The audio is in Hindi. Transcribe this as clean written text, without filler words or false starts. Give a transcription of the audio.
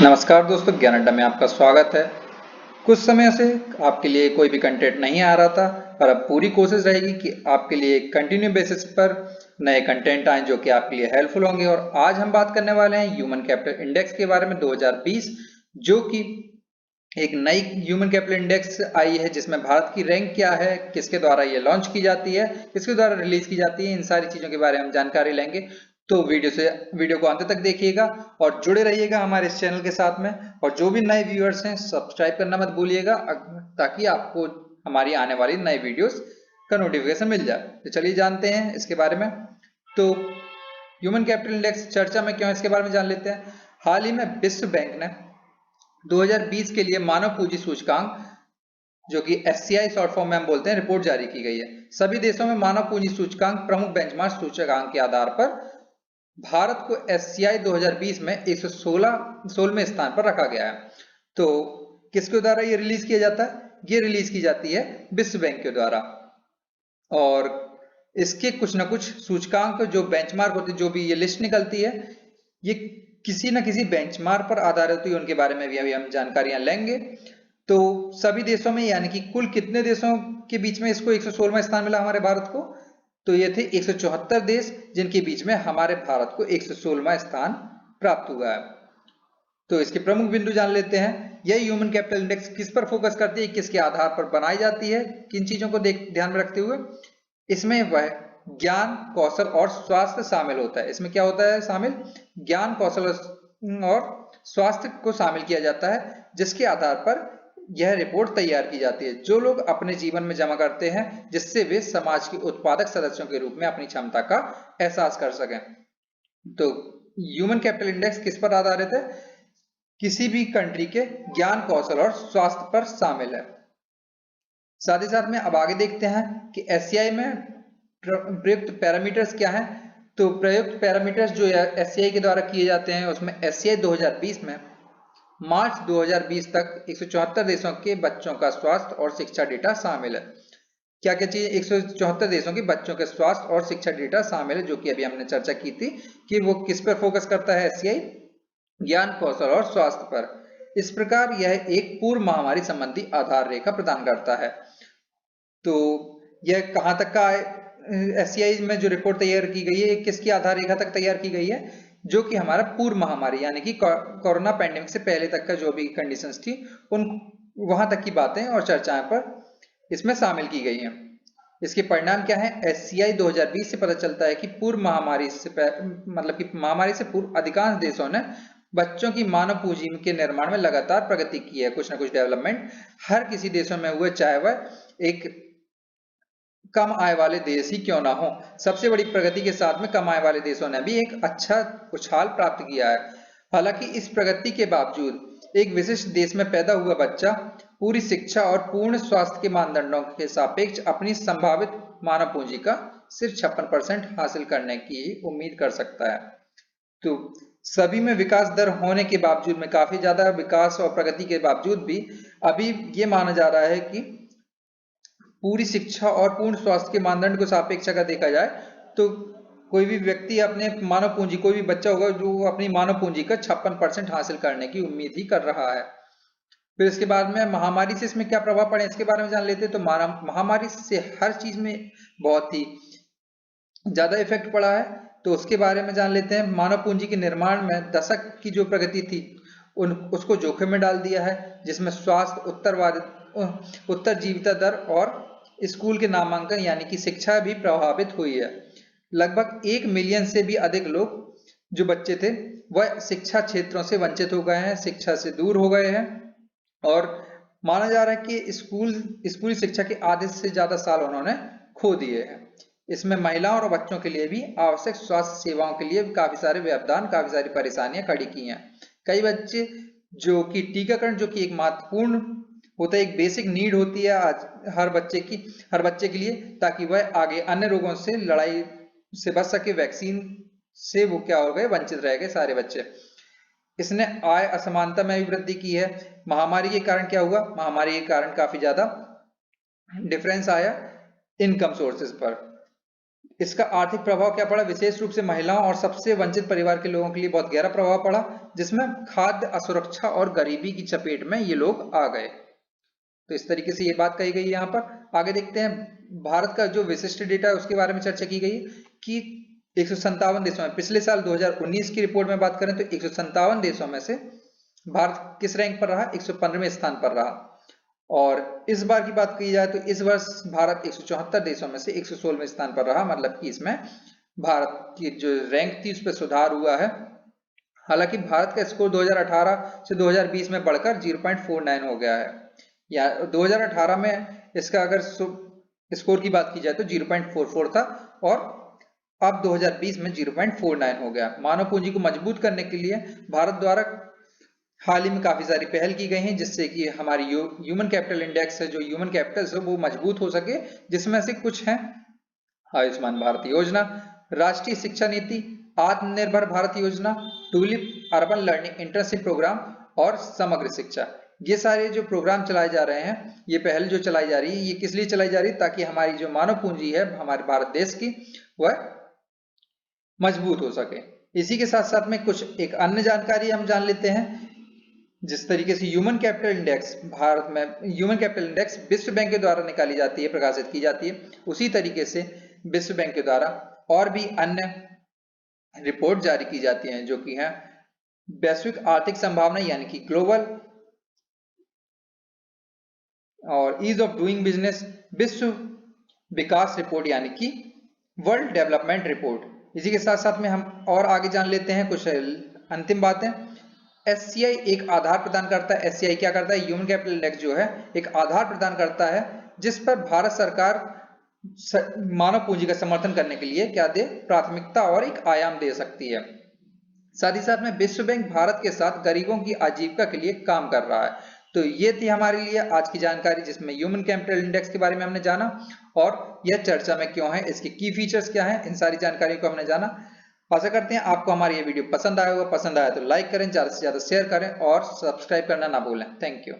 नमस्कार दोस्तों, ज्ञान अड्डा में आपका स्वागत है। कुछ समय से आपके लिए कोई भी कंटेंट नहीं आ रहा था और अब पूरी कोशिश रहेगी कि आपके लिए कंटिन्यू बेसिस पर नए कंटेंट आए जो कि आपके लिए हेल्पफुल होंगे। और आज हम बात करने वाले हैं ह्यूमन कैपिटल इंडेक्स के बारे में 2020, जो कि एक नई ह्यूमन कैपिटल इंडेक्स आई है जिसमें भारत की रैंक क्या है, किसके द्वारा ये लॉन्च की जाती है, किसके द्वारा रिलीज की जाती है, इन सारी चीजों के बारे में हम जानकारी लेंगे। तो वीडियो को अंत तक देखिएगा और जुड़े रहिएगा हमारे इस चैनल के साथ में। और जो भी नए व्यूअर्स हैं, सब्सक्राइब करना मत भूलिएगा ताकि आपको हमारी आने वाली नई वीडियोस का नोटिफिकेशन मिल जाए। तो चलिए जानते हैं इसके बारे में। तो ह्यूमन कैपिटल इंडेक्स चर्चा में क्यों, इसके बारे में जान लेते हैं। हाल ही में विश्व बैंक ने 2020 के लिए मानव पूंजी सूचकांक, जो कि एससीआई शॉर्ट फॉर्म में हम बोलते हैं, रिपोर्ट जारी की गई है। सभी देशों में मानव पूंजी सूचकांक प्रमुख बेंचमार्क सूचकांक के आधार पर भारत को एससीआई 2020 में 116वें स्थान पर रखा गया है। तो किसके द्वारा ये रिलीज किया जाता है? ये रिलीज की जाती है विश्व बैंक के द्वारा। और इसके कुछ ना कुछ सूचकांक जो बेंचमार्क होती है, जो भी ये लिस्ट निकलती है, ये किसी न किसी बेंचमार्क पर आधारित होती है। उनके बारे में भी अभी हम जानकारियां लेंगे। तो सभी देशों में, यानी कि कुल कितने देशों के बीच में इसको 116वां स्थान मिला हमारे भारत को? तो ये थे 174 देश, जिनके बीच में हमारे भारत को 116वां स्थान प्राप्त हुआ है। तो इसके प्रमुख बिंदु जान लेते हैं। यह ह्यूमन कैपिटल इंडेक्स किस पर फोकस करती है, किसके आधार पर बनाई जाती है, किन चीजों को ध्यान में रखते हुए? इसमें वह ज्ञान, कौशल और स्वास्थ्य शामिल होता है। इसमें क्या होता है शामिल? ज्ञान, कौशल और स्वास्थ्य को शामिल किया जाता है, जिसके आधार पर यह रिपोर्ट तैयार की जाती है, जो लोग अपने जीवन में जमा करते हैं, जिससे वे समाज के उत्पादक सदस्यों के रूप में अपनी क्षमता का एहसास कर सकें। तो ह्यूमन कैपिटल इंडेक्स किस पर आधारित है? किसी भी कंट्री के ज्ञान, कौशल और स्वास्थ्य पर शामिल है। साथ ही साथ में अब आगे देखते हैं कि एससीआई में प्रयुक्त पैरामीटर्स क्या हैं। तो प्रयुक्त पैरामीटर्स जो एससीआई के द्वारा किए जाते हैं, उसमें एससीआई 2020 में मार्च 2020 तक 174 देशों के बच्चों का स्वास्थ्य और शिक्षा डेटा शामिल है। क्या क्या चीज? 174 देशों के बच्चों के स्वास्थ्य और शिक्षा डेटा शामिल है, जो कि अभी हमने चर्चा की थी कि वो किस पर फोकस करता है एससीआई? ज्ञान, कौशल और स्वास्थ्य पर। इस प्रकार यह एक पूर्व महामारी संबंधी आधार रेखा प्रदान करता है। तो यह कहां तक का एससीआई में जो रिपोर्ट तैयार की गई है, किसकी आधार रेखा तक तैयार की गई है? जो कि हमारा पूर्व महामारी, यानी कि कोरोना पैंडेमिक से पहले तक का जो भी कंडीशंस थी, उन वहां तक की बातें और चर्चाएं पर इसमें शामिल की गई हैं। इसके परिणाम क्या है? एससीआई 2020 से पता चलता है कि पूर्व महामारी से मतलब कि महामारी से पूर्व अधिकांश देशों ने बच्चों की मानव पूंजी के निर्माण में लगातार प्रगति की है। कुछ ना कुछ डेवलपमेंट हर किसी देशों में हुए, चाहे वह एक कम आय वाले देश ही क्यों ना हो। सबसे बड़ी प्रगति के साथ में कम आय वाले देशों ने भी एक अच्छा उछाल प्राप्त किया है। हालांकि इस प्रगति के बावजूद एक विशिष्ट देश में पैदा हुआ बच्चा पूरी शिक्षा और पूर्ण स्वास्थ्य के मानदंडों के सापेक्ष अपनी संभावित मानव पूंजी का सिर्फ 56% हासिल करने की उम्मीद कर सकता है। तो सभी में विकास दर होने के बावजूद में, काफी ज्यादा विकास और प्रगति के बावजूद भी अभी ये माना जा रहा है कि पूरी शिक्षा और पूर्ण स्वास्थ्य के मानदंड को सापेक्ष अगर देखा जाए तो कोई भी व्यक्ति अपने मानव पूंजी, कोई भी बच्चा होगा जो अपनी मानव पूंजी का 56% हासिल करने की उम्मीद ही कर रहा है। फिर इसके बाद में महामारी से इसमें क्या प्रभाव पड़े, इसके बारे में जान लेते हैं। तो महामारी से हर चीज में बहुत ही ज्यादा इफेक्ट पड़ा है, तो उसके बारे में जान लेते हैं। मानव पूंजी के निर्माण में दशक की जो प्रगति थी उसको जोखिम में डाल दिया है, जिसमें स्वास्थ्य, उत्तरजीविता दर और स्कूल के नामांकन यानी कि शिक्षा भी प्रभावित हुई है। लगभग 1 मिलियन से भी अधिक लोग जो बच्चे थे वह शिक्षा क्षेत्रों से वंचित हो गए हैं, शिक्षा से दूर हो गए हैं। और माना जा रहा है कि स्कूली शिक्षा के आधे से ज्यादा साल उन्होंने खो दिए हैं। इसमें महिलाओं और बच्चों के लिए भी आवश्यक स्वास्थ्य सेवाओं के लिए काफी सारे व्यवधान, काफी सारी परेशानियां खड़ी की हैं। कई बच्चे जो कि टीकाकरण, जो कि एक महत्वपूर्ण होता है, एक बेसिक नीड होती है आज हर बच्चे के लिए, ताकि वह आगे अन्य रोगों से लड़ाई से बच सके, वैक्सीन से वो क्या हो गए, वंचित रह गए सारे बच्चे। इसने आय असमानता में भी वृद्धि की है। महामारी के कारण क्या हुआ? महामारी के कारण काफी ज्यादा डिफरेंस आया इनकम सोर्सेज पर। इसका आर्थिक प्रभाव क्या पड़ा? विशेष रूप से महिलाओं और सबसे वंचित परिवार के लोगों के लिए बहुत गहरा प्रभाव पड़ा, जिसमें खाद्य असुरक्षा और गरीबी की चपेट में ये लोग आ गए। तो इस तरीके से ये बात कही गई है यहाँ पर। आगे देखते हैं भारत का जो विशिष्ट डेटा है उसके बारे में चर्चा की गई कि 157 देशों में, पिछले साल 2019 की रिपोर्ट में बात करें तो 157 देशों में से भारत किस रैंक पर रहा? 115वें स्थान पर रहा। और इस बार की बात की जाए तो इस वर्ष भारत 174 देशों में से 116वें स्थान पर रहा, मतलब कि इसमें भारत की जो रैंक थी उस पर सुधार हुआ है। हालांकि भारत का स्कोर 2018 से 2020 में बढ़कर 0.49 हो गया है। या 2018 में इसका अगर स्कोर की बात की जाए तो 0.44 था और अब 2020 में 0.49 हो गया। मानव पूंजी को मजबूत करने के लिए भारत द्वारा हाल ही में काफी सारी पहल की गई हैं, जिससे कि हमारी ह्यूमन कैपिटल इंडेक्स है, जो ह्यूमन कैपिटल है वो मजबूत हो सके, जिसमें से कुछ है आयुष्मान भारत योजना, राष्ट्रीय शिक्षा नीति, Atmanirbhar Bharat Yojana, TULIP urban learning internship programme और समग्र शिक्षा। ये सारे जो प्रोग्राम चलाए जा रहे हैं, ये पहल जो चलाई जा रही है, ये किस लिए चलाई जा रही है? ताकि हमारी जो मानव पूंजी है हमारे भारत देश की वह मजबूत हो सके। इसी के साथ साथ में कुछ एक अन्य जानकारी हम जान लेते हैं। जिस तरीके से ह्यूमन कैपिटल इंडेक्स भारत में, ह्यूमन कैपिटल इंडेक्स विश्व बैंक के द्वारा निकाली जाती है, प्रकाशित की जाती है, उसी तरीके से विश्व बैंक के द्वारा और भी अन्य रिपोर्ट जारी की जाती हैं, जो कि है वैश्विक आर्थिक संभावना यानी कि ग्लोबल और ईज ऑफ डूइंग बिजनेस, विश्व विकास रिपोर्ट यानी कि वर्ल्ड डेवलपमेंट रिपोर्ट। इसी के साथ साथ में हम और आगे जान लेते हैं कुछ अंतिम बातें। एससीआई एक आधार प्रदान करता है। एससीआई क्या करता है? ह्यूमन कैपिटल इंडेक्स जो है एक आधार प्रदान करता है, जिस पर भारत सरकार मानव पूंजी का समर्थन करने के लिए क्या दे? प्राथमिकता और एक आयाम दे सकती है। साथ ही साथ में विश्व बैंक भारत के साथ गरीबों की आजीविका के लिए काम कर रहा है। तो ये थी हमारे लिए आज की जानकारी, जिसमें ह्यूमन कैपिटल इंडेक्स के बारे में हमने जाना और यह चर्चा में क्यों है, इसके की फीचर्स क्या हैं, इन सारी जानकारियों को हमने जाना। आशा करते हैं आपको हमारी ये वीडियो पसंद आया होगा। पसंद आया तो लाइक करें, ज्यादा से ज्यादा शेयर करें और सब्सक्राइब करना ना भूलें। Thank you.